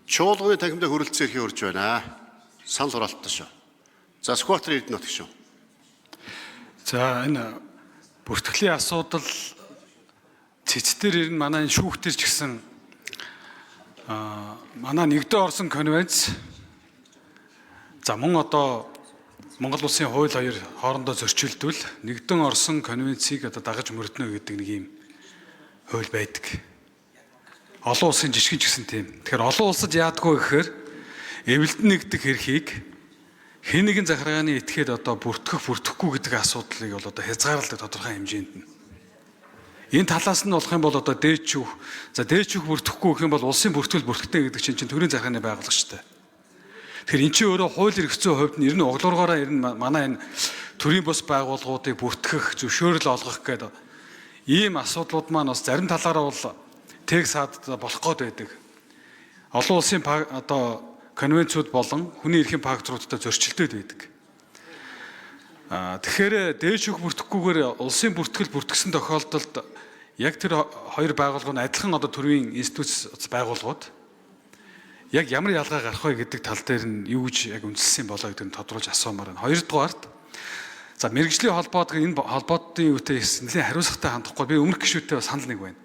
Чуулганы танхимдаа хүрэлцэн эрхийг урьж байна. Санал хураалттай шүү. За Сүхбаатар Эрдэнэт гишүүн. За энэ бүртгэлийн асуудал цэцтэр ирнэ манай энэ шүүхтэр ч гэсэн манай нэгдэн орсон конвенц за мөн одоо Монгол улсын хууль хоёр хоорондоо зөрчилдвөл нэгдэн орсон конвенцийг одоо дагаж мөрднө гэдэг нэг юм хууль байдаг. Олон улсын жишгэн ч гэсэн тийм. Тэгэхээр олон улсад яадаггүй гэхээр эвэлдэн нэгдэх эрхийг хэн нэгэн захиргааны этгээд одоо бүртгэхгүй гэдэг асуудлыг бол одоо хязгаарладаг тодорхой хэмжээнд нь. Энэ талаас нь болох юм бол одоо дээд шүүх бүртгэхгүй гэх юм бол улсын бүртгэл бүртгэдэг гэдэг чинь төрийн захиргааны байгуулагчтай. Тэгэхээр эн чинь өөрөө хууль эрх зүйн хувьд нь ер нь углуургаараа ер нь манай энэ төрийн бус байгууллагуудыг бүртгэх, зөвшөөрөл олгох гэдэг ийм асуудлууд маань бас зарим талаараа бол тэг саад болох гээд байдаг. Олон улсын одоо конвенцүүд болон хүний эрхийн факторуудтай зөрчилдөд байдаг. Тэгэхээр дээд шүүх бүртгэхгүйгээр улсын бүртгэл бүртгэсэн тохиолдолд яг тэр хоёр байгууллага нь адилхан одоо төрийн институт байгууллагууд яг ямар ялгаа гарах вэ гэдэг тал дээр нь юу гэж яг үндэслсэн болоо гэдэг нь тодруулж асуумаар байна. Хоёрдугаарт за мэргэжлийн холбоот энэ холбоотын үүтэй нэлээд хариуцлагатай хандахгүй би өмнөх гишүүтэй бас санал нэг байна.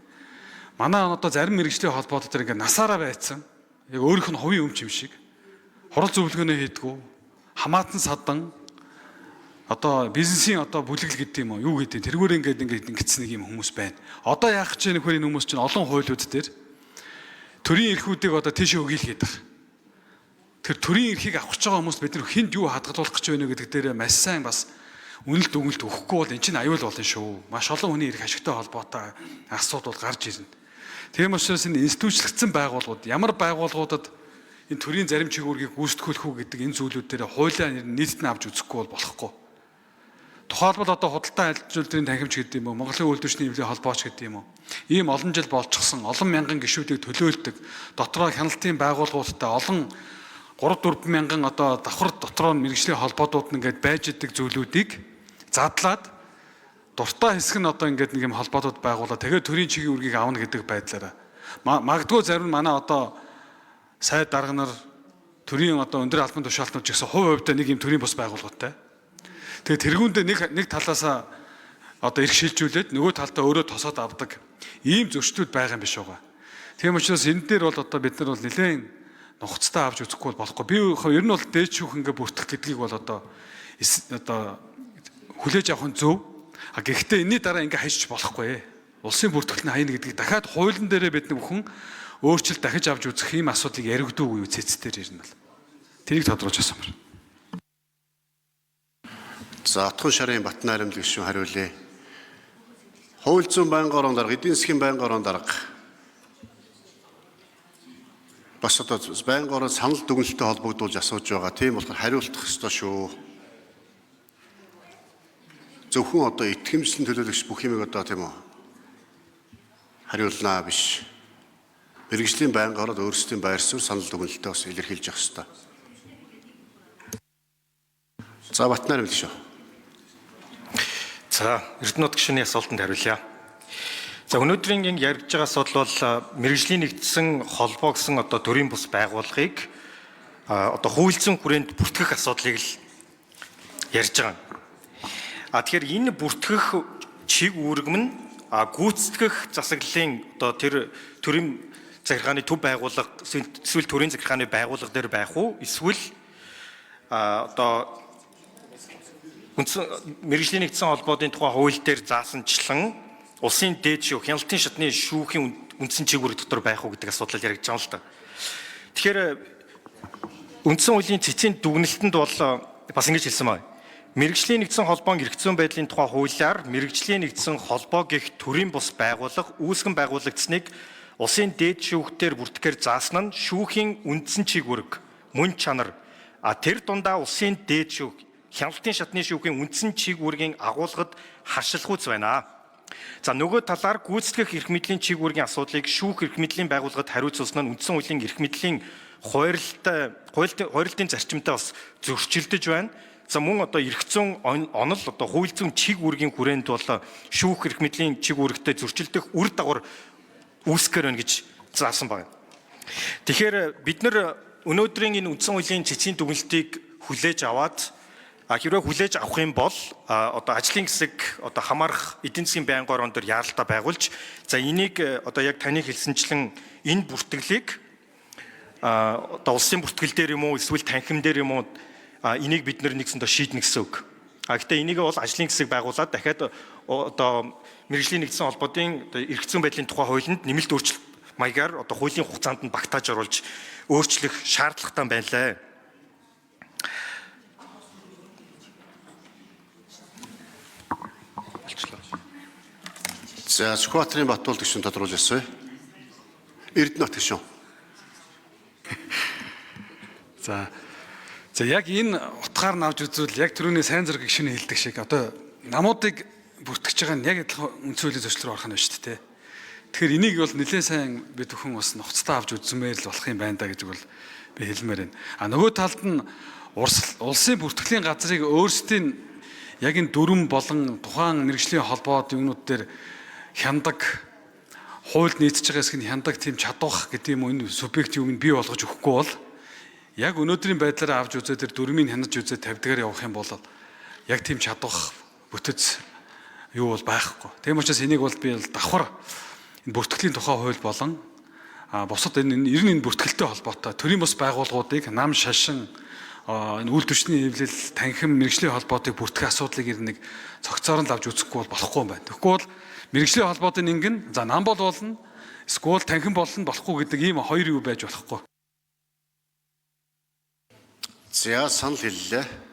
Манай одоо зарим мэргэжлийн холбоот төр ингээ насаараа байцсан яг өөрийнх нь хувийн өмч юм шиг хурал зөвлөгөөнөө хийдгүү хамаатан садан одоо бизнесийн одоо бүлэгл гэдэг юм уу юу гэдэг тэргээр ингээд ингэсэн нэг юм хүмүүс байна. Одоо яах гэж нөхөр энэ хүмүүс чинь олон хуулиуд дээр төрийн эрхүүдийг одоо тийшээ өгөөлгээд байгаа. Тэр төрийн эрхийг авах гэж байгаа хүмүүс бид нар хүнд юу хадгалуулах гэж байна гэдэг дээр маш сайн бас үнэлт өгөлт өгөхгүй бол эн чинь аюул болно шүү. Маш олон хүний эрх ашигтай холбоотой асуудал гарч ирнэ. Тийм учраас энэ институчлэгдсэн байгууллагууд ямар байгууллагуудад энэ төрийн зарим чигүүргийг гүйцэтгүүлэх үү гэдэг энэ зүйлүүд дээр хуулиа нийтэд нь авч үзэхгүй бол болохгүй. Тухайлбал одоо худалдаа альжуулдрын танхимч гэдэг юм уу, Монголын үйлдвэрчний эвлэлийн холбооч гэдэг юм уу. Ийм олон жил болчихсон, олон мянган гишүүдийг төлөөлдөг, дотроо хяналтын байгууллагуудтай олон 3-4 мянган одоо давхар дотроо мэргэжлийн холбоодууд нь ингээд байж идэг зүйлүүдийг задлаад дуртай хэсэг нь одоо ингээд нэг юм холбоодод байгуулаад тэгээд төрийн чигийн үргийг авна гэдэг байдлаараа магадгүй зарим манай одоо сайд дарга нар төрийн одоо өндөр албан тушаалтнууд ч гэсэн хувь хувьдаа нэг юм төрийн бус байгууллагатай. Тэгээд тэргүүндээ нэг талаасаа одоо эрх шилжүүлээд нөгөө талдаа өөрөө тосоод авдаг ийм зөрчлүүд байгаа юм биш байгаа. Тийм учраас энэ дээр бол одоо бид нар бол нэлээд нухацтай авч үзэхгүй болохгүй. Би ер нь бол дээд шүүх ингээ бүртгэх гэдгийг бол одоо хүлээж авах нь зөв. Гэхдээ энэний дараа ингээ хайчих болохгүй. Улсын бүртгэл нь хайна гэдгийг дахиад хуулийн дээрээ бид бүхэн өөрчлөлт дахиж авч үзэх ийм асуудлыг яригдуугүй юу цэцтэр ирнэ бол. Тэрийг тодруулж асуумаар. За Отгон шарын Батнайрамд гишүүн хариулъя. Хууль зүйн байнгын орон дарга, эдийн засгийн байнгын орон дарга бас одоо байнгын орон санал дүгнэлттэй холбогдуулж асууж байгаа. Тийм болохоор хариултах ёстой шүү. Зөвхөн одоо итгэмжлэн төлөөлөгч бүх юмыг одоо тийм үү хариулнаа биш. Мэргэжлийн байнгын орон өөрсдийн байр суурь санал дүгнэлтээ бас илэрхийлж явах ёстой. За Батнайрамд гишүүн. За Эрдэнэт гишүүний асуултанд хариулъя. За өнөөдрийн ингэ яригдж байгаа асуудал бол мэргэжлийн нэгдсэн холбоо гэсэн одоо төрийн бус байгууллагыг одоо хууль зүйн хүрээнд бүртгэх асуудлыг л ярьж байгаа. Тэгэхээр энэ бүртгэх чиг үүргэм нь гүйцэтгэх засаглалын одоо тэр төрийн захиргааны төв байгууллага эсвэл төрийн захиргааны байгууллага дээр байх уу эсвэл одоо мэргэжлийн нэгдсэн холбоодын тухай хууль дээр заасанчлан улсын дээд шүүх, хяналтын шатны шүүхийн үндсэн чиг үүрэг дотор байх уу гэдэг асуудал яригдж байгаа л да. Тэгэхээр үндсэн хуулийн цэцгийн дүгнэлтэнд бол бас ингэж хэлсэн байна. Мэргэжлийн нэгдсэн холбоон эрх зүйн байдлын тухай хуулиар мэргэжлийн нэгдсэн холбоо гэх төрийн бус байгууллага үүсгэн байгуулагдсныг улсын дээд шүүхтээр бүртгэхээр заасан нь шүүхийн үндсэн чиг үүрэг, мөн чанар тэр дундаа улсын дээд шүүх, хяналтын шатны шүүхийн үндсэн чиг үүргийн агуулгад харшилгууц байна. За нөгөө талаар гүйцэтгэх эрх мэдлийн чиг үүргийн асуудлыг шүүх эрх мэдлийн байгууллагад хариуцуулсан нь үндсэн хуулийн эрх мэдлийн хуулилтын зарчимтай бас зөрчилдөж байна. За мөн одоо эрх зүйн онол одоо хууль зүйн чиг үүргийн хүрээнд бол шүүх эрх мэдлийн чиг үүрэгтэй зөрчилдөх үр дагавар үүсгэр байна гэж заасан байна. Тэгэхээр бид нар өнөөдрийн энэ үндсэн хуулийн цэцгийн дүгнэлтийг хүлээж аваад хэрвээ хүлээж авах юм бол одоо ажлын хэсэг одоо хамаарах эдийн засгийн байнгын орон дээр яаралтай байгуулж за энийг одоо яг таны хэлсэнчлэн энэ бүртгэлийг одоо улсын бүртгэл дээр юм уу эсвэл танхим дээр юм уу энийг бид нар нэгсэндээ шийднэ гэсэн үг. Гэхдээ энийг бол ажлын хэсэг байгуулад дахиад одоо мэргэжлийн нэгдсэн холбоотын эрх зүйн байдлын тухай хуулинд нэмэлт өөрчлөлт маягаар одоо хуулийн хугацаанд нь багтааж оруулж өөрчлөх шаардлагатай байлаа. За Сүхбаатарын Батбол гишүүн тодруулж асууя. Эрдэнэт гишүүн. За яг энэ утгаар нь авч үзвэл яг түрүүний сайн зэрэг гишүүний хэлдэг шиг одоо намуудыг бүртгэж байгаа нь яг адилхан үндсэн хуулийн зөрчил рүү орох нь шүү дээ. Тэгэхээр энийг бол нэлээд сайн бид бүхэн бас нухацтай авч үзмээр л болох юм байна да гэж бол би хэлмээр байна. Нөгөө талд нь улсын бүртгэлийн газрыг өөрсдийн яг энэ дүрм болон тухайн мэргэжлийн холбоод юмнууд дээр хяндаг хуульд нийцэж байгаа хэсэг нь хяндаг тийм чадвах гэдэг юм уу энэ субъект юм бий болгож өгөхгүй бол яг өнөөдрийн байдлаараа авч үзээ тэр дүрмийг хянаж үзээ тавьдгаар явах юм бол яг тийм чадвах бүтэц юу бол байхгүй. Тийм учраас энийг бол би давхар энэ бүртгэлийн тухай хууль болон бусад энэ бүртгэлтэй холбоотой төрийн бус байгууллагуудыг нам шашин энэ үйл төчний хэвлэл танхим мэргэжлийн холбоотыг бүртгэх асуудлыг нэг цогцоор нь авч үзэхгүй бол болохгүй юм байна. Тэгэхгүй бол мэргэжлийн холбоотын ингэн за нам бол болно эсвэл танхим болно болохгүй гэдэг ийм хоёр юу байж болохгүй. За санал хэллээ.